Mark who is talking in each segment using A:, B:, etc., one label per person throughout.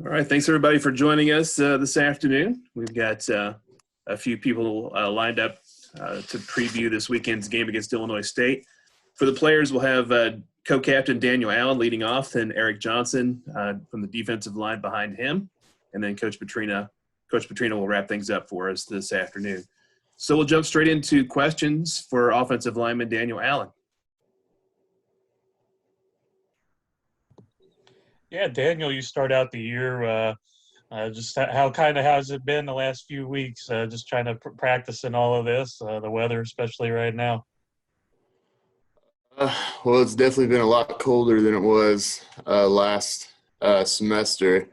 A: All right, thanks everybody for joining us this afternoon. We've got a few people lined up to preview this weekend's game against Illinois State. For the players, we'll have co-captain Daniel Allen leading off, then Eric Johnson from the defensive line behind him, and then Coach Petrino. Coach Petrino will wrap things up for us this afternoon. So we'll jump straight into questions for offensive lineman Daniel Allen.
B: Yeah, Daniel, you start out the year. Just how has it been the last few weeks? Just trying to practice in all of this, the weather, especially right now.
C: Well, it's definitely been a lot colder than it was last semester,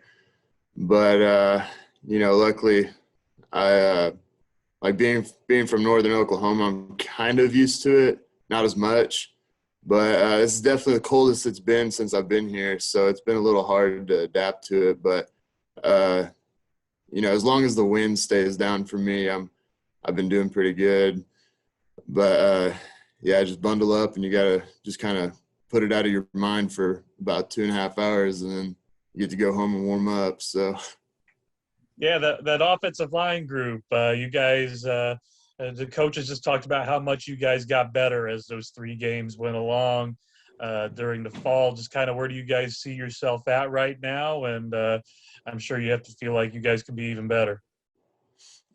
C: but luckily, I like being from northern Oklahoma. I'm kind of used to it, not as much. But this is definitely the coldest it's been since I've been here, so it's been a little hard to adapt to it. But as long as the wind stays down for me, I've been doing pretty good. But just bundle up, and you gotta just kind of put it out of your mind for about 2.5 hours, and then you get to go home and warm up. So
B: yeah, that offensive line group, you guys. The coaches just talked about how much you guys got better as those 3 games went along during the fall. Just kind of where do you guys see yourself at right now? And I'm sure you have to feel like you guys can be even better.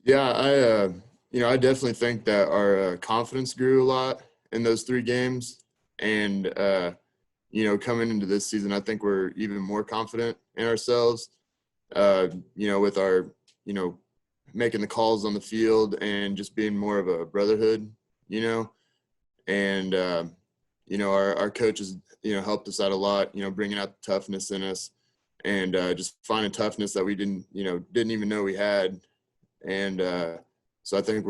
C: Yeah, I definitely think that our confidence grew a lot in those 3 games. And, coming into this season, I think we're even more confident in ourselves, with our, making the calls on the field and just being more of a brotherhood, and, our coaches, helped us out a lot, bringing out the toughness in us and just finding toughness that we didn't even know we had. And so I think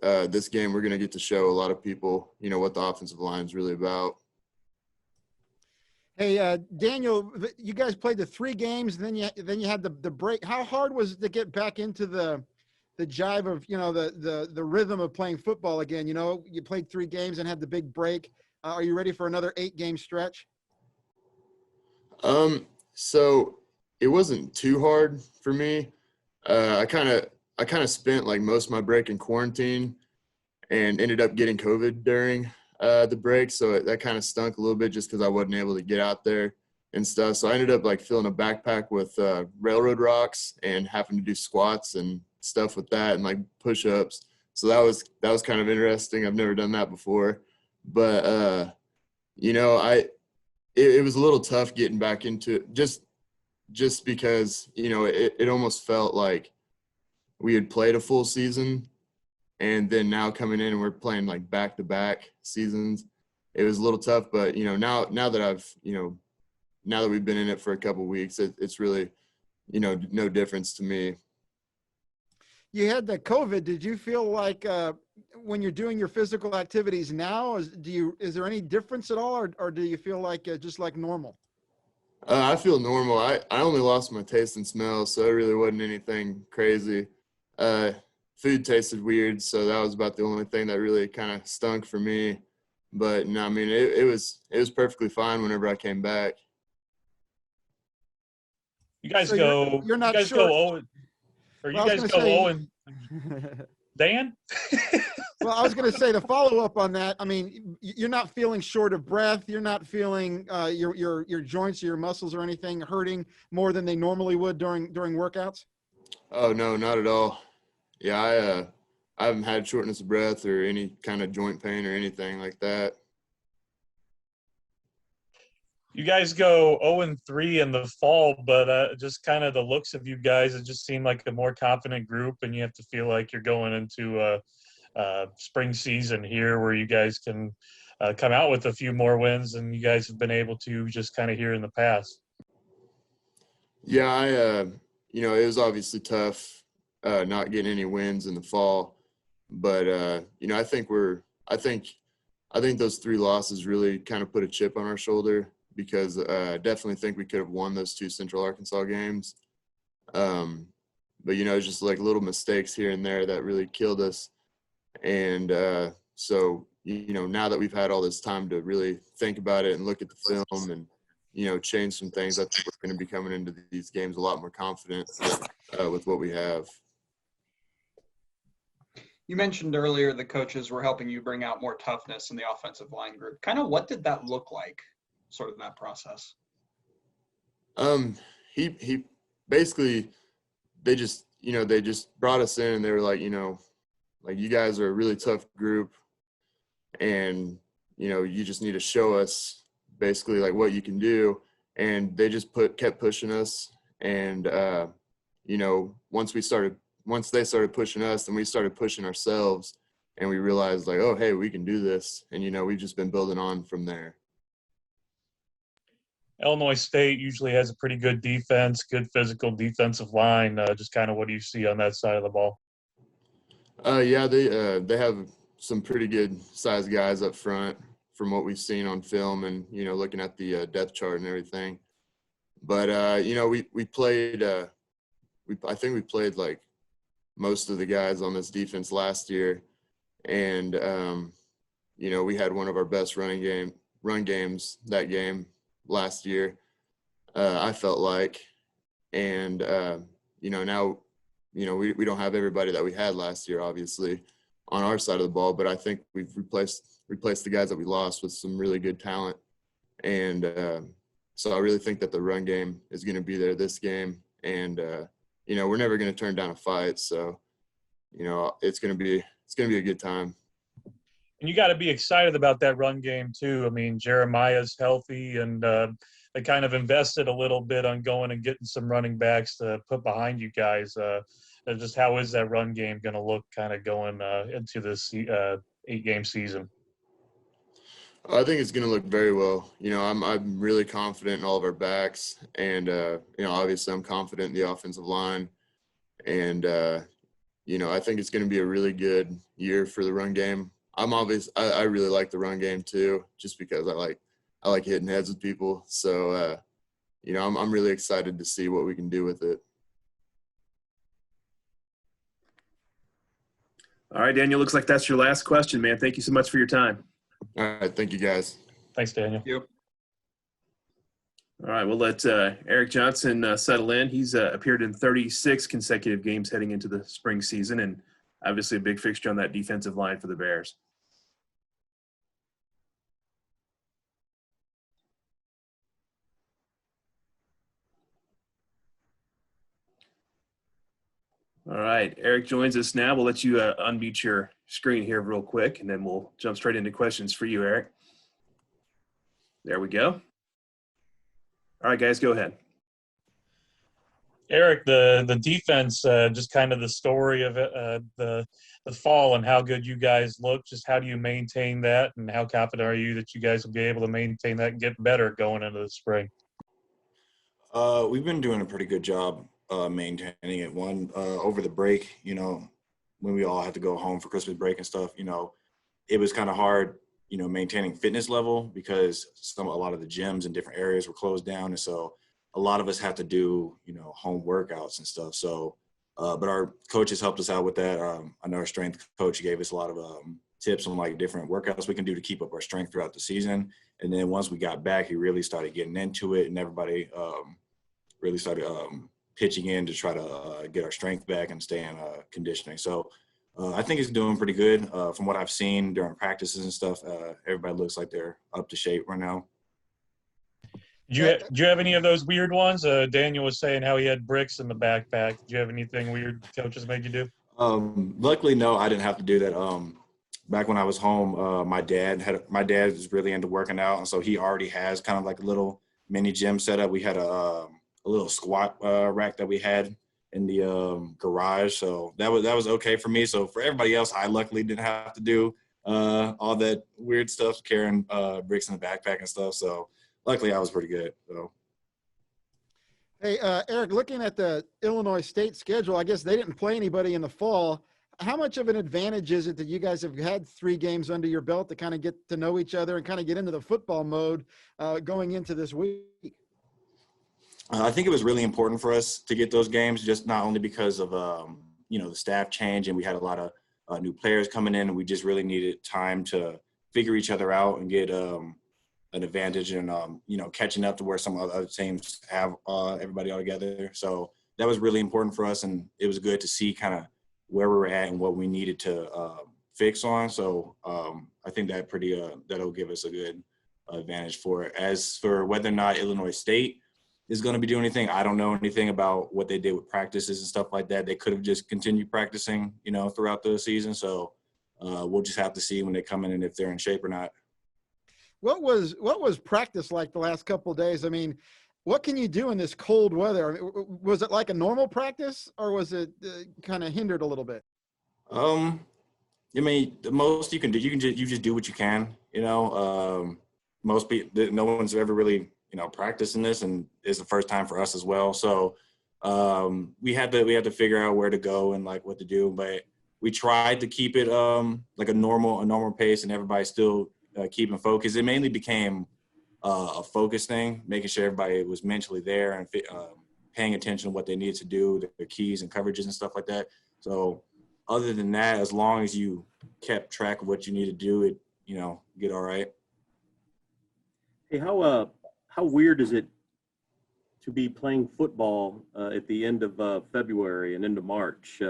C: this game we're going to get to show a lot of people, what the offensive line is really about.
D: Hey, Daniel, you guys played the 3 games, and then you had the break. How hard was it to get back into the jive of, the rhythm of playing football again? You played 3 games and had the big break. Are you ready for another 8-game stretch?
C: So it wasn't too hard for me. I kind of spent like most of my break in quarantine and ended up getting COVID during the break, so that kind of stunk a little bit just because I wasn't able to get out there and stuff. So I ended up like filling a backpack with railroad rocks and having to do squats and stuff with that and like push-ups. So that was kind of interesting. I've never done that before, but it was a little tough getting back into it just because it almost felt like we had played a full season. And then now coming in and we're playing like back-to-back seasons, it was a little tough. But now that we've been in it for a couple of weeks, it's really no difference to me.
D: You had the COVID. Did you feel like when you're doing your physical activities now, is there any difference at all, or do you feel like just like normal?
C: I feel normal. I only lost my taste and smell, so it really wasn't anything crazy. Food tasted weird, so that was about the only thing that really kind of stunk for me. But no, I mean it was perfectly fine whenever I came back.
B: You guys
D: So
B: go.
D: You're not
B: you guys
D: sure.
B: go Owen, or you
D: Well,
B: guys go Owen. Dan.
D: Well, I was going to say, the follow-up on that, I mean, you're not feeling short of breath. You're not feeling your joints, your muscles or anything hurting more than they normally would during workouts?
C: Oh no, not at all. Yeah, I haven't had shortness of breath or any kind of joint pain or anything like that.
B: You guys go 0-3 in the fall, but just kind of the looks of you guys, it just seemed like a more confident group, and you have to feel like you're going into a spring season here where you guys can come out with a few more wins than you guys have been able to just kind of here in the past.
C: Yeah, it was obviously tough not getting any wins in the fall, but I think those 3 losses really kind of put a chip on our shoulder because I definitely think we could have won those 2 Central Arkansas games. But it's just like little mistakes here and there that really killed us. And so now that we've had all this time to really think about it and look at the film and change some things. I think we're going to be coming into these games a lot more confident with what we have.
E: You mentioned earlier the coaches were helping you bring out more toughness in the offensive line group. Kind of what did that look like, sort of in that process?
C: He basically, they just brought us in and they were like, like, you guys are a really tough group, and you just need to show us basically like what you can do. And they just kept pushing us, and once they started pushing us, then we started pushing ourselves, and we realized like, oh, hey, we can do this. And we've just been building on from there.
B: Illinois State usually has a pretty good defense, good physical defensive line. Just kind of what do you see on that side of the ball?
C: Yeah, they have some pretty good sized guys up front from what we've seen on film and looking at the depth chart and everything. But we played. I think we played like most of the guys on this defense last year, and we had one of our best run games that game last year. I felt like, and now we don't have everybody that we had last year, obviously, on our side of the ball, but I think we've replaced the guys that we lost with some really good talent, and so I really think that the run game is going to be there this game, and we're never going to turn down a fight, so it's going to be a good time.
B: And you got to be excited about that run game too. I mean, Jeremiah's healthy, and they kind of invested a little bit on going and getting some running backs to put behind you guys. Just how is that run game going to look kind of going into this 8-game season?
C: I think it's going to look very well. I'm really confident in all of our backs, and obviously I'm confident in the offensive line, and I think it's going to be a really good year for the run game. I really like the run game too, just because I like hitting heads with people. So I'm really excited to see what we can do with it.
A: All right, Daniel, looks like that's your last question, man. Thank you so much for your time.
C: All right, thank you guys.
B: Thanks, Daniel.
E: Thank you.
A: All right, we'll let Eric Johnson settle in. He's appeared in 36 consecutive games heading into the spring season, and obviously a big fixture on that defensive line for the Bears. All right, Eric joins us now. We'll let you unmute your screen here real quick, and then we'll jump straight into questions for you, Eric. There we go. All right, guys, go ahead.
B: Eric, the defense, just kind of the story of it, the fall and how good you guys look. Just how do you maintain that, and how confident are you that you guys will be able to maintain that and get better going into the spring?
F: We've been doing a pretty good job maintaining it. Over the break, when we all had to go home for Christmas break and stuff, it was kind of hard, maintaining fitness level because a lot of the gyms in different areas were closed down. And so a lot of us had to do, home workouts and stuff. So, but our coaches helped us out with that. I know our strength coach gave us a lot of tips on like different workouts we can do to keep up our strength throughout the season. And then once we got back, he really started getting into it, and everybody really started pitching in to try to get our strength back and stay in conditioning. So I think it's doing pretty good. From what I've seen during practices and stuff, everybody looks like they're up to shape right now.
B: Do you have any of those weird ones? Daniel was saying how he had bricks in the backpack. Did you have anything weird coaches made you do?
F: Luckily, no, I didn't have to do that. Back when I was home, my dad was really into working out, and so he already has kind of like a little mini gym set up. We had a little squat rack that we had in the garage, so that was okay for me. So for everybody else, I luckily didn't have to do all that weird stuff, carrying bricks in the backpack and stuff. So luckily, I was pretty good. So.
D: Hey, Eric, looking at the Illinois State schedule, I guess they didn't play anybody in the fall. How much of an advantage is it that you guys have had 3 games under your belt to kind of get to know each other and kind of get into the football mode going into this week?
F: I think it was really important for us to get those games, just not only because of, the staff change, and we had a lot of new players coming in, and we just really needed time to figure each other out and get an advantage and catching up to where some other teams have everybody all together. So that was really important for us, and it was good to see kind of where we were at and what we needed to fix on. So I think that that'll give us a good advantage for it. As for whether or not Illinois State is going to be doing anything, I don't know anything about what they did with practices and stuff like that. They could have just continued practicing, throughout the season. So we'll just have to see when they come in and if they're in shape or not.
D: What was practice like the last couple of days? I mean, what can you do in this cold weather? I mean, was it like a normal practice, or was it kind of hindered a little bit?
F: I mean, the most you can do, you just do what you can. Most people, no one's ever really practicing this, and it's the first time for us as well. So we had to figure out where to go and like what to do, but we tried to keep it like a normal pace, and everybody still keeping focused. It mainly became a focus thing, making sure everybody was mentally there and paying attention to what they needed to do, their keys and coverages and stuff like that. So other than that, as long as you kept track of what you need to do, it get all right.
G: Hey, how weird is it to be playing football at the end of February and into March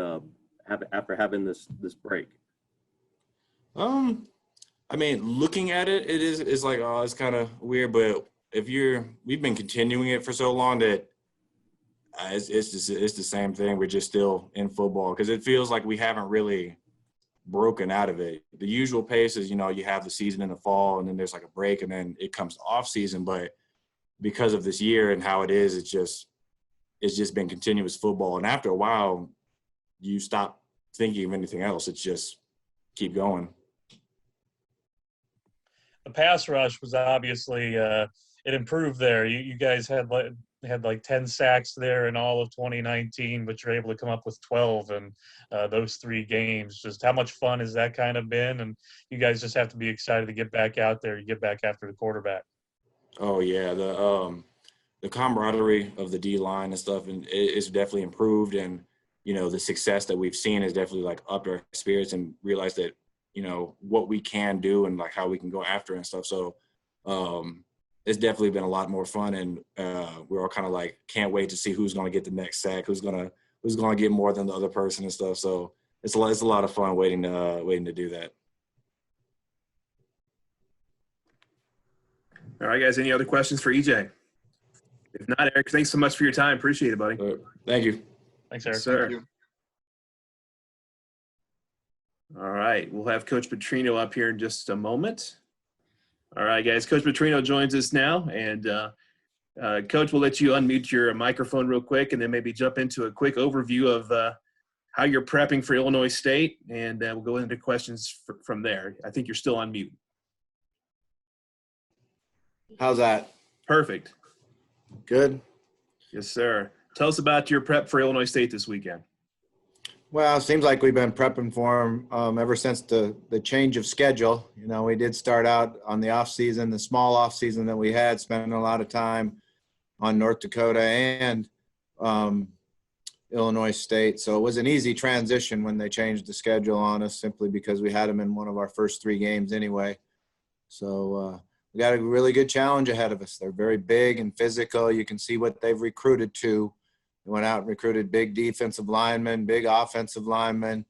G: after having this break?
F: I mean, looking at it, it's like, oh, it's kind of weird. But we've been continuing it for so long that it's the same thing. We're just still in football because it feels like we haven't really broken out of it. The usual pace is, you have the season in the fall and then there's like a break and then it comes off season. But because of this year and how it is, it's just been continuous football. And after a while, you stop thinking of anything else. It's just keep going.
B: The pass rush was obviously it improved there. You guys had like 10 sacks there in all of 2019, but you're able to come up with 12 in those 3 games. Just how much fun has that kind of been? And you guys just have to be excited to get back out there, get back after the quarterback.
F: Oh yeah, the camaraderie of the D line and stuff, and it's definitely improved. And the success that we've seen has definitely like upped our spirits and realized that what we can do and like how we can go after and stuff. So it's definitely been a lot more fun, and we're all kind of like can't wait to see who's going to get the next sack, who's going to get more than the other person and stuff. So it's a lot of fun waiting to do that.
A: All right, guys. Any other questions for EJ? If not, Eric, thanks so much for your time. Appreciate it, buddy.
F: Thank you.
B: Thanks, Eric.
A: Yes, sir.
E: Thank you.
A: All right, we'll have Coach Petrino up here in just a moment. All right, guys, Coach Petrino joins us now, and Coach, we'll let you unmute your microphone real quick and then maybe jump into a quick overview of how you're prepping for Illinois State, and we'll go into questions from there. I think you're still on mute.
H: How's that?
A: Perfect.
H: Good.
A: Yes, sir. Tell us about your prep for Illinois State this weekend.
H: Well, it seems like we've been prepping for them ever since the change of schedule. We did start out on the off season, the small off season that we had, spending a lot of time on North Dakota and Illinois State. So it was an easy transition when they changed the schedule on us, simply because we had them in one of our first 3 games anyway. So we got a really good challenge ahead of us. They're very big and physical. You can see what they've recruited to. They went out and recruited big defensive linemen, big offensive linemen.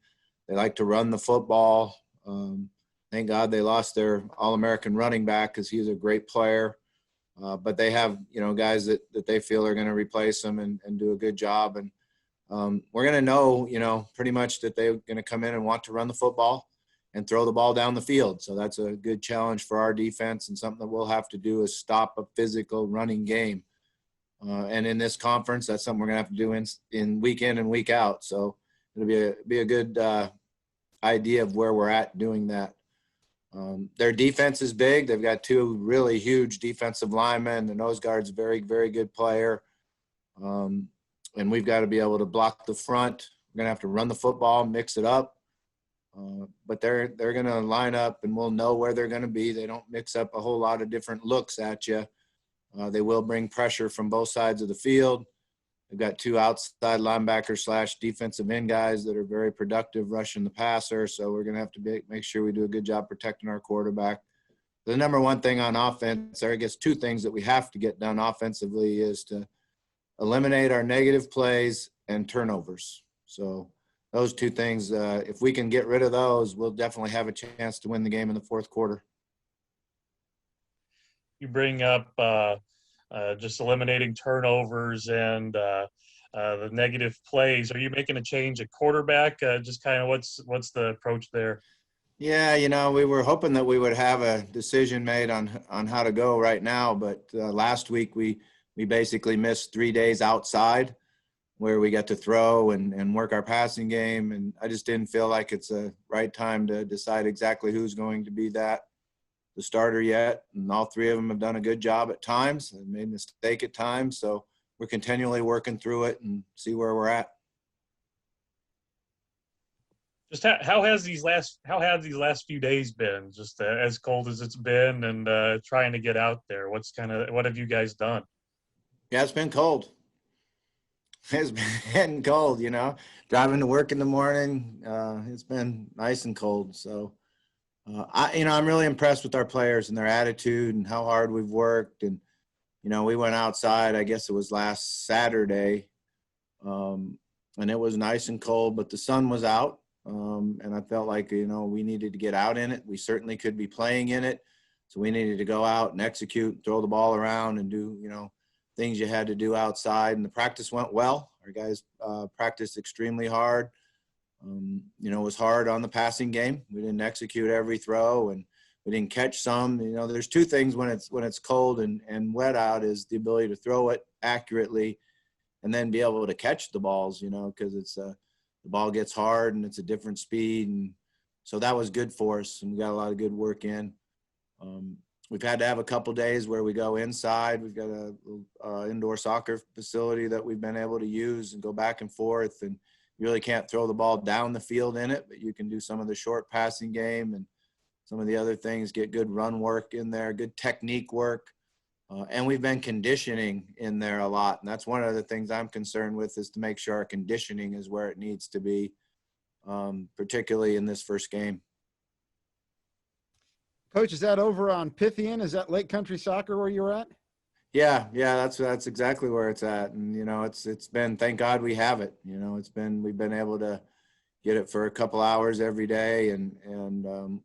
H: They like to run the football. Thank God they lost their All-American running back because he's a great player. But they have, guys that they feel are going to replace him and do a good job. And we're going to know, pretty much that they're going to come in and want to run the football and throw the ball down the field. So that's a good challenge for our defense, and something that we'll have to do is stop a physical running game. And in this conference, that's something we're going to have to do in week in and week out. So it'll be a good idea of where we're at doing that. Their defense is big. They've got 2 really huge defensive linemen. The nose guard's a very, very good player. And we've got to be able to block the front. We're going to have to run the football, mix it up. But they're going to line up, and we'll know where they're going to be. They don't mix up a whole lot of different looks at you. They will bring pressure from both sides of the field. They've got 2 outside linebacker / defensive end guys that are very productive rushing the passer. So we're going to have to make sure we do a good job protecting our quarterback. the number one thing on offense, or I guess two things that we have to get done offensively, is to eliminate our negative plays and turnovers. So those two things, if we can get rid of those, we'll definitely have a chance to win the game in the fourth quarter.
B: You bring up just eliminating turnovers and the negative plays. Are you making a change at quarterback? Just kind of what's the approach there?
H: Yeah, we were hoping that we would have a decision made on how to go right now, but last week we basically missed 3 days outside where we got to throw and work our passing game, and I just didn't feel like it's a right time to decide exactly who's going to be the starter yet. And all three of them have done a good job at times and made a mistake at times, so we're continually working through it and see where we're at.
B: Just how have these last few days been? Just as cold as it's been, and trying to get out there. What have you guys done?
H: Yeah, it's been cold. It's been cold, driving to work in the morning. It's been nice and cold. So, I'm really impressed with our players and their attitude and how hard we've worked. And, we went outside, I guess it was last Saturday, and it was nice and cold, but the sun was out. And I felt like, we needed to get out in it. We certainly could be playing in it. So we needed to go out and execute, throw the ball around and do, things you had to do outside. And the practice went well. Our guys practiced extremely hard. It was hard on the passing game. We didn't execute every throw and we didn't catch some. There's two things when it's cold and wet out, is the ability to throw it accurately and then be able to catch the balls, because it's the ball gets hard and it's a different speed. And so that was good for us. And we got a lot of good work in. We've had to have a couple days where we go inside. We've got a indoor soccer facility that we've been able to use and go back and forth. And you really can't throw the ball down the field in it, but you can do some of the short passing game and some of the other things, get good run work in there, good technique work. And we've been conditioning in there a lot. And that's one of the things I'm concerned with, is to make sure our conditioning is where it needs to be, particularly in this first game.
D: Coach, is that over on Pythian? Is that Lake Country Soccer where you're at?
H: Yeah, that's exactly where it's at. And, it's been, thank God we have it. We've been able to get it for a couple hours every day. And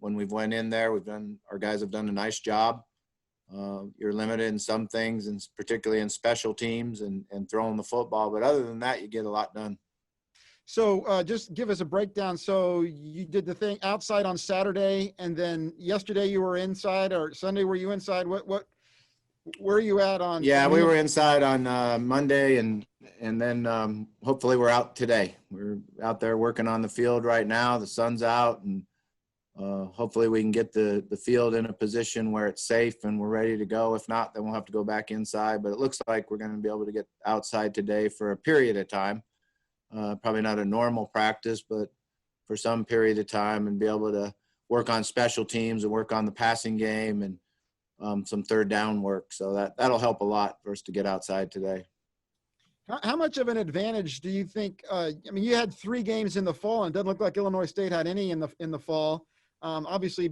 H: when we've went in there, our guys have done a nice job. You're limited in some things, and particularly in special teams and throwing the football. But other than that, you get a lot done.
D: So just give us a breakdown. So you did the thing outside on Saturday, and then yesterday you were inside, or Sunday were you inside? Where are you at on?
H: Yeah, we were inside on Monday, and then hopefully we're out today. We're out there working on the field right now. The sun's out, and hopefully we can get the field in a position where it's safe and we're ready to go. If not, then we'll have to go back inside. But it looks like we're going to be able to get outside today for a period of time. Probably not a normal practice, but for some period of time, and be able to work on special teams and work on the passing game and some third down work. So that'll help a lot for us to get outside today.
D: How much of an advantage do you think? You had 3 games in the fall, and it doesn't look like Illinois State had any in the fall. Obviously,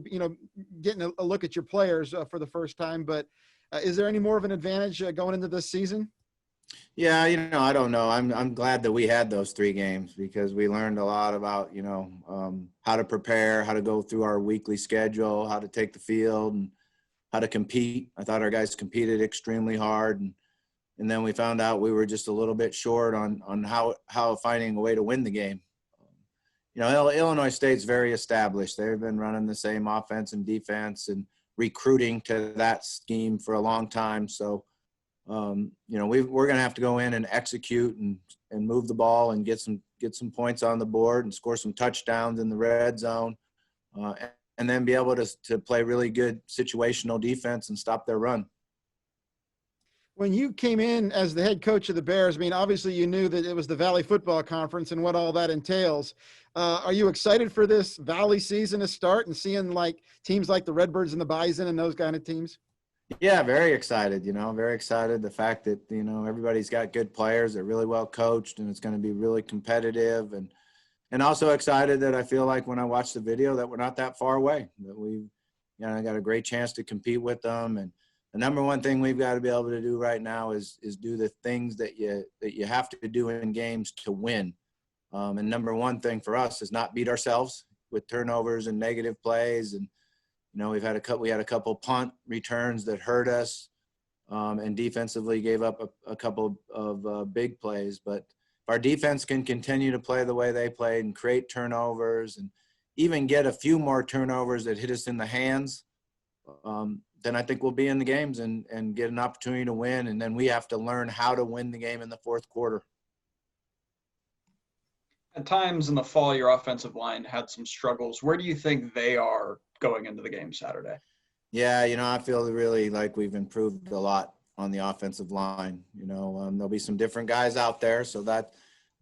D: getting a look at your players for the first time, but is there any more of an advantage going into this season?
H: Yeah, I don't know. I'm glad that we had those 3 games, because we learned a lot about, how to prepare, how to go through our weekly schedule, how to take the field, and how to compete. I thought our guys competed extremely hard, and then we found out we were just a little bit short on how finding a way to win the game. Illinois State's very established. They've been running the same offense and defense and recruiting to that scheme for a long time. So, we're going to have to go in and execute and move the ball and get some points on the board and score some touchdowns in the red zone, and then be able to play really good situational defense and stop their run.
D: When you came in as the head coach of the Bears, obviously you knew that it was the Valley Football Conference and what all that entails. Are you excited for this Valley season to start and seeing teams like the Redbirds and the Bison and those kind of teams?
H: Yeah, very excited, very excited. The fact that, everybody's got good players. They're really well coached, and it's going to be really competitive, and also excited that I feel like when I watch the video that we're not that far away, that I got a great chance to compete with them. And the number one thing we've got to be able to do right now is do the things that you have to do in games to win. And number one thing for us is not beat ourselves with turnovers and negative plays. And, we had a couple punt returns that hurt us, and defensively gave up a couple of big plays. But if our defense can continue to play the way they played and create turnovers and even get a few more turnovers that hit us in the hands, then I think we'll be in the games and get an opportunity to win. And then we have to learn how to win the game in the fourth quarter.
E: At times in the fall, your offensive line had some struggles. Where do you think they are going into the game Saturday?
H: Yeah, I feel really like we've improved a lot on the offensive line. There'll be some different guys out there, so that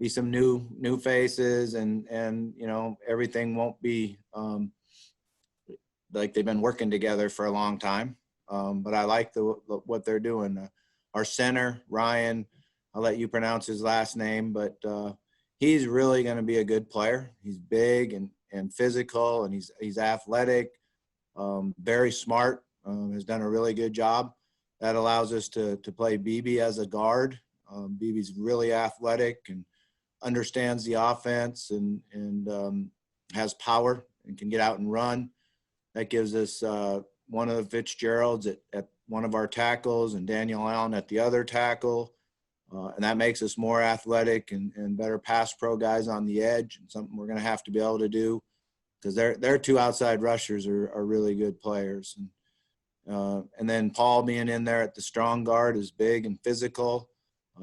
H: be some new faces, and everything won't be like they've been working together for a long time. But I like what they're doing. Our center, Ryan, I'll let you pronounce his last name, but he's really going to be a good player. He's big and physical, and he's athletic, very smart, has done a really good job. That allows us to play BB as a guard. BB's really athletic and understands the offense and has power and can get out and run. That gives us one of the Fitzgeralds at one of our tackles and Daniel Allen at the other tackle. And that makes us more athletic and better pass pro guys on the edge, and something we're going to have to be able to do because their two outside rushers are really good players. And then Paul being in there at the strong guard is big and physical.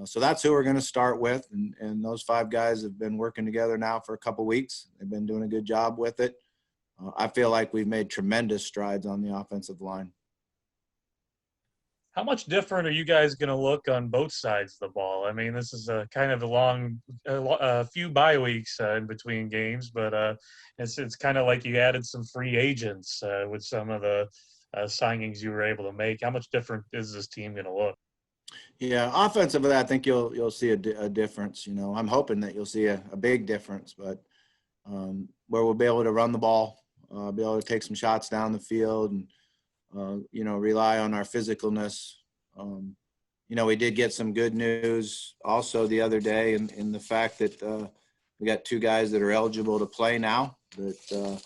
H: So that's who we're going to start with. And those five guys have been working together now for a couple weeks. They've been doing a good job with it. I feel like we've made tremendous strides on the offensive line.
B: How much different are you guys going to look on both sides of the ball? I mean, this is a kind of a few bye weeks in between games, but it's kind of like you added some free agents with some of the signings you were able to make. How much different is this team going to look?
H: Yeah, offensively, I think you'll see a difference. I'm hoping that you'll see a big difference, but where we'll be able to run the ball, be able to take some shots down the field, and rely on our physicalness. We did get some good news also the other day in the fact that we got two guys that are eligible to play now. That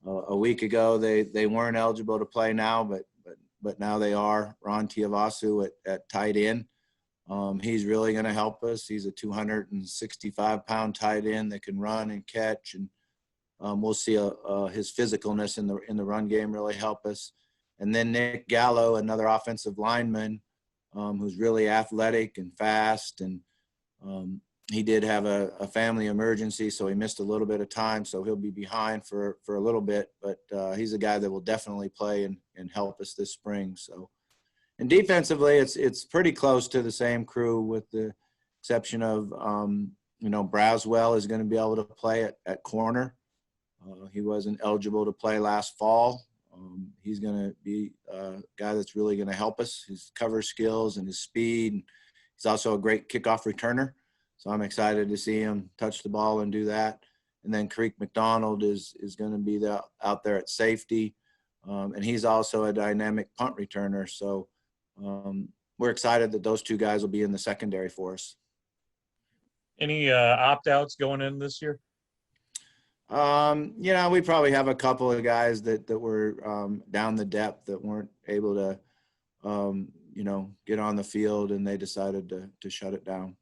H: a week ago they weren't eligible to play now, but now they are. Ron Tiavasu at tight end. He's really going to help us. He's a 265-pound tight end that can run and catch, and we'll see his physicalness in the run game really help us. And then Nick Gallo, another offensive lineman, who's really athletic and fast, and he did have a family emergency, so he missed a little bit of time, so he'll be behind for a little bit, but he's a guy that will definitely play and help us this spring. So, and defensively, it's pretty close to the same crew with the exception of, Braswell is going to be able to play at corner. He wasn't eligible to play last fall. He's going to be a guy that's really going to help us, his cover skills and his speed. He's also a great kickoff returner. So I'm excited to see him touch the ball and do that. And then Creek McDonald is going to be out there at safety. And he's also a dynamic punt returner. So we're excited that those two guys will be in the secondary for us.
B: Any opt-outs going in this year?
H: We probably have a couple of guys that were down the depth that weren't able to, get on the field, and they decided to shut it down.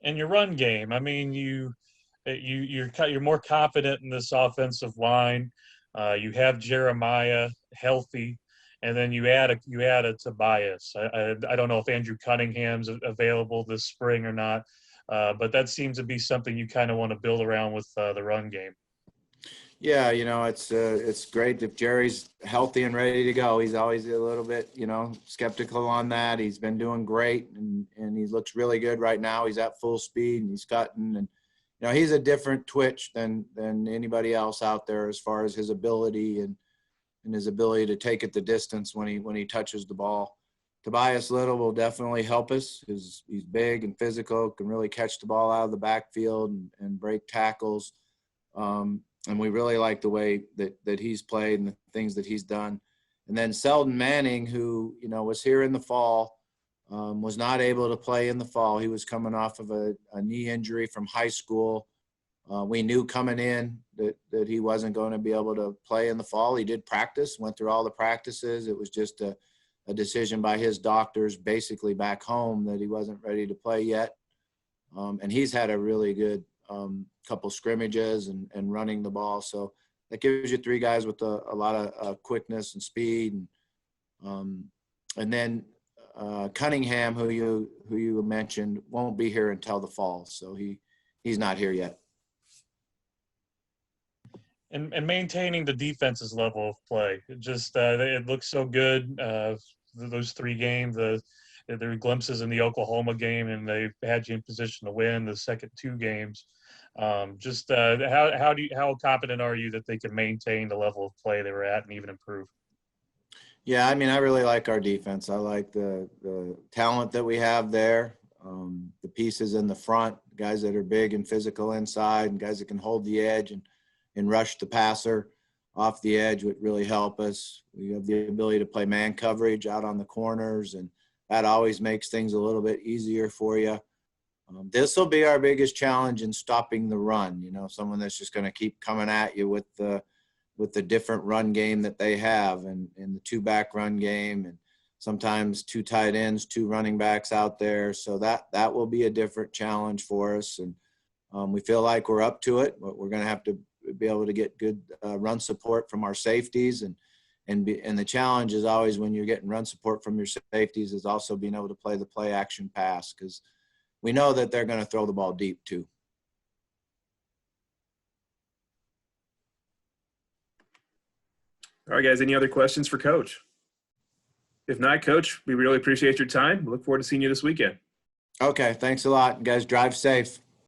B: And your run game, I mean, you're more confident in this offensive line. You have Jeremiah healthy, and then you add a Tobias. I don't know if Andrew Cunningham's available this spring or not. But that seems to be something you kind of want to build around with the run game.
H: Yeah, it's great if Jerry's healthy and ready to go. He's always a little bit, skeptical on that. He's been doing great, and he looks really good right now. He's at full speed, and he's cutting, and he's a different twitch than anybody else out there as far as his ability and his ability to take it the distance when he touches the ball. Tobias Little will definitely help us. He's big and physical, can really catch the ball out of the backfield and break tackles. we really like the way that he's played and the things that he's done. And then Seldon Manning, who, was here in the fall, was not able to play in the fall. He was coming off of a knee injury from high school. We knew coming in that he wasn't going to be able to play in the fall. He did practice, went through all the practices. It was just a decision by his doctors basically back home that he wasn't ready to play yet. And he's had a really good couple scrimmages and running the ball. So that gives you three guys with a lot of quickness and speed. And then Cunningham, who you mentioned, won't be here until the fall. So he's not here yet.
B: And maintaining the defense's level of play. It looks so good. Those 3 games, there were glimpses in the Oklahoma game, and they had you in position to win the second 2 games. How confident are you that they can maintain the level of play they were at and even improve?
H: Yeah, I really like our defense. I like the talent that we have there, the pieces in the front, guys that are big and physical inside, and guys that can hold the edge and rush the passer off the edge would really help us. We have the ability to play man coverage out on the corners, and that always makes things a little bit easier for you. This will be our biggest challenge in stopping the run. Someone that's just going to keep coming at you with the different run game that they have, and the 2-back run game, and sometimes 2 tight ends, 2 running backs out there. So that will be a different challenge for us. And we feel like we're up to it, but we're going to have to be able to get good run support from our safeties. And the challenge is always when you're getting run support from your safeties is also being able to play the play action pass, because we know that they're going to throw the ball deep too.
A: All right, guys, any other questions for Coach? If not, Coach, we really appreciate your time. We look forward to seeing you this weekend.
H: Okay, thanks a lot. You guys drive safe.